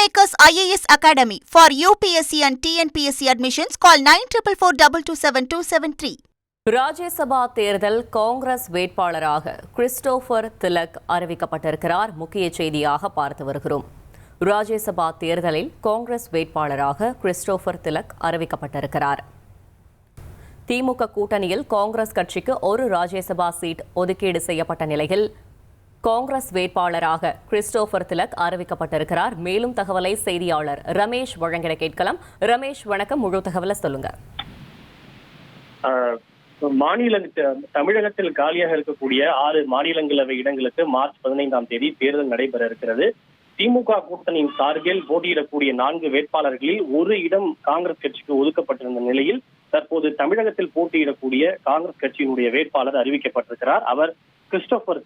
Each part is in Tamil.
Kingmakers IAS Academy for UPSC and TNPSC admissions. Call 9444227273. Rajya Sabha தேர்தல் காங்கிரஸ் வேட்பாளராக கிறிஸ்டோபர் திலக் அறிவிக்கப்பட்டிருக்கிறார். முக்கிய செய்தியாக பார்த்து வருகிறோம். ராஜ்யசபா தேர்தலில் காங்கிரஸ் வேட்பாளராக கிறிஸ்டோபர் திலக் அறிவிக்கப்பட்டிருக்கிறார். திமுக கூட்டணியில் காங்கிரஸ் கட்சிக்கு ஒரு ராஜ்யசபா சீட் ஒதுக்கீடு செய்யப்பட்ட நிலையில் காங்கிரஸ் வேட்பாளராக கிறிஸ்டோபர் திலக் அறிவிக்கப்பட்டிருக்கிறார். மேலும் தகவலை செய்தியாளர் ரமேஷ் வழங்கிட கேட்கலாம். ரமேஷ், வணக்கம். முழு தகவலை சொல்லுங்க. தமிழகத்தில் காலியாக இருக்கக்கூடிய 6 மாநிலங்களவை இடங்களுக்கு மார்ச் 15ஆம் தேதி தேர்தல் நடைபெற இருக்கிறது. திமுக கூட்டணியின் சார்பில் போட்டியிடக்கூடிய 4 வேட்பாளர்களில் ஒரு இடம் காங்கிரஸ் கட்சிக்கு ஒதுக்கப்பட்டிருந்த நிலையில் தற்போது தமிழகத்தில் போட்டியிடக்கூடிய காங்கிரஸ் கட்சியினுடைய வேட்பாளர் அறிவிக்கப்பட்டிருக்கிறார். அவர் கிறிஸ்டோபர்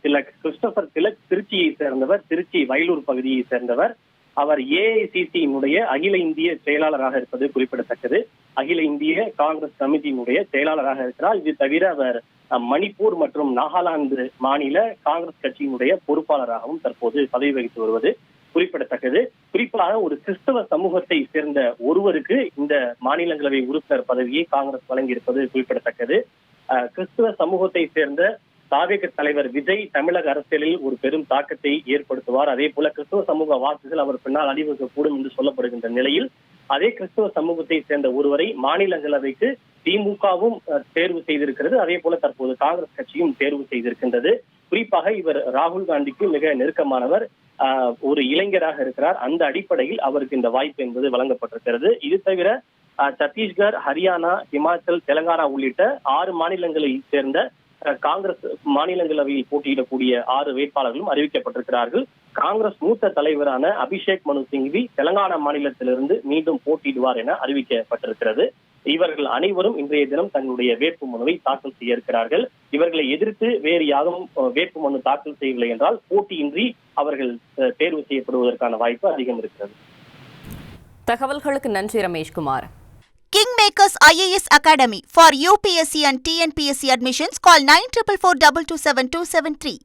திலக் திருச்சியை சேர்ந்தவர், திருச்சி வயலூர் பகுதியை சேர்ந்தவர். அவர் ஏஐசிசியினுடைய அகில இந்திய செயலாளராக இருப்பது குறிப்பிடத்தக்கது. அகில இந்திய காங்கிரஸ் கமிட்டியினுடைய செயலாளராக இருக்கிறார். இது தவிர அவர் மணிப்பூர் மற்றும் நாகாலாந்து மாநில காங்கிரஸ் கட்சியினுடைய பொறுப்பாளராகவும் தற்போது பதவி வகித்து வருவது குறிப்பிடத்தக்கது. குறிப்பாக ஒரு கிறிஸ்தவ சமூகத்தை சேர்ந்த ஒருவருக்கு இந்த மாநிலங்களவை உறுப்பினர் பதவியை காங்கிரஸ் வழங்கியிருப்பது குறிப்பிடத்தக்கது. கிறிஸ்தவ சமூகத்தை சேர்ந்த தாவேக தலைவர் விஜய் தமிழக அரசியலில் ஒரு பெரும் தாக்கத்தை ஏற்படுத்துவார். அதே போல கிறிஸ்தவ சமூக வாக்குகள் அவர் பின்னால் அணிவகுக்கக்கூடும் என்று சொல்லப்படுகின்ற நிலையில் அதே கிறிஸ்தவ சமூகத்தை சேர்ந்த ஒருவரை மாநிலங்களவைக்கு திமுகவும் தேர்வு செய்திருக்கிறது. அதே போல தற்போது காங்கிரஸ் கட்சியும் தேர்வு செய்திருக்கின்றது. குறிப்பாக இவர் ராகுல் காந்திக்கு மிக நெருக்கமானவர், ஒரு இளைஞராக இருக்கிறார். அந்த அடிப்படையில் அவருக்கு இந்த வாய்ப்பு என்பது வழங்கப்பட்டிருக்கிறது. இது தவிர சத்தீஸ்கர், ஹரியானா, இமாச்சல், தெலங்கானா உள்ளிட்ட 6 மாநிலங்களை சேர்ந்த காங்கிரஸ் மாநிலங்களவையில் போட்டியிடக்கூடிய 6 வேட்பாளர்களும் அறிவிக்கப்பட்டிருக்கிறார்கள். காங்கிரஸ் மூத்த தலைவரான அபிஷேக் மனு சிங்வி தெலங்கானா மாநிலத்திலிருந்து மீண்டும் போட்டியிடுவார் என அறிவிக்கப்பட்டிருக்கிறது. இவர்கள் அனைவரும் இன்றைய தினம் தங்களுடைய வேட்பு மனுவை தாக்கல் செய்ய இருக்கிறார்கள். இவர்களை எதிர்த்து வேறு யாரும் வேட்பு மனு தாக்கல் செய்யவில்லை என்றால் போட்டியின்றி அவர்கள் தேர்வு செய்யப்படுவதற்கான வாய்ப்பு அதிகம் இருக்கிறது. தகவல்களுக்கு நன்றி Rameshkumar. Kingmakers IAS Academy for UPSC and TNPSC admissions. Call 9444227273.